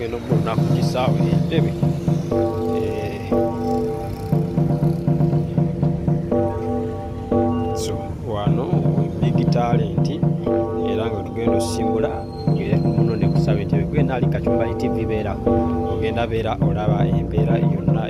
tugenda okunaku kisaawe entebe so wano big talent era nga tugenda osimbula muno ne kusaba entebe gwena ali Kachumbali TV beerako ogenda beera olaba embeera yonna.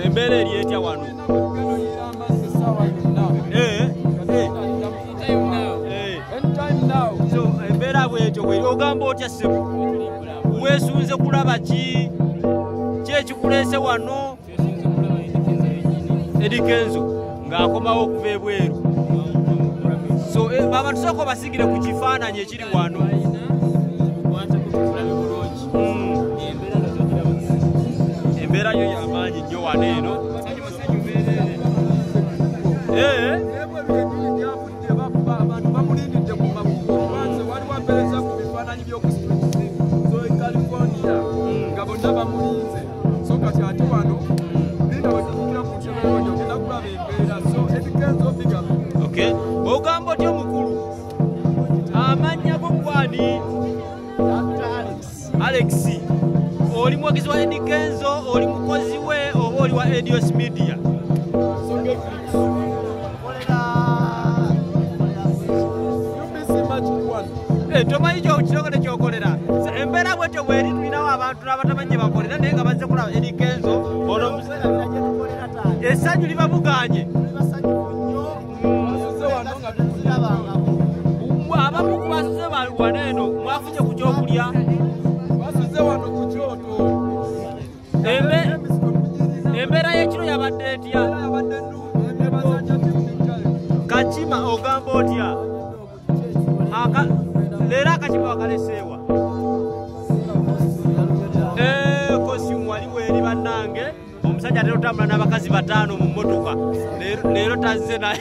Embeera eri etya wano? So embeera bwetyo bweri ogamba otya ssebo? Weesunze kulaba ki? Ki ekikuleese wano? Eddy Kenzo ng'akomawo okuva ebweru. So abantu sooka basigire ku kifaananyi ekiri wano. Embeera yo y'amaanyi nnyo wano eno. Okay. Ogamba otya omukulu? Amannya go gwani? Alex. Oli mwagizi wa Eddy Kenzo, oli mukozi we, oba oli wa Eddy Media? Tomanyi kitongole kyokolera. Embeera bwetyo bweri tulinawo abantu n'abatamanyi bakolera naye nga bazze kulaba Eddy Kenzo. Essanyu libabuganye. Abamu ku basuze wano eno mwafunye ku kyokulya. Embeera y'ekiro yabadde etya? Kachima ogamba otya? Leero akachima wakaleseewa. Kosimu waliwo eri bannange omusajja atera otambula n'abakazi 5 mu mmotoka. Leero tazze naye.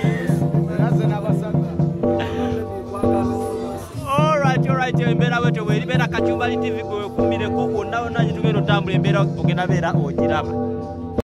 Alright, embeera bwetyo bweri beera Kachumbali TV gwe kumbireko gwonna wonna gye tugenda otambula embeera ogenda beera ogiraba.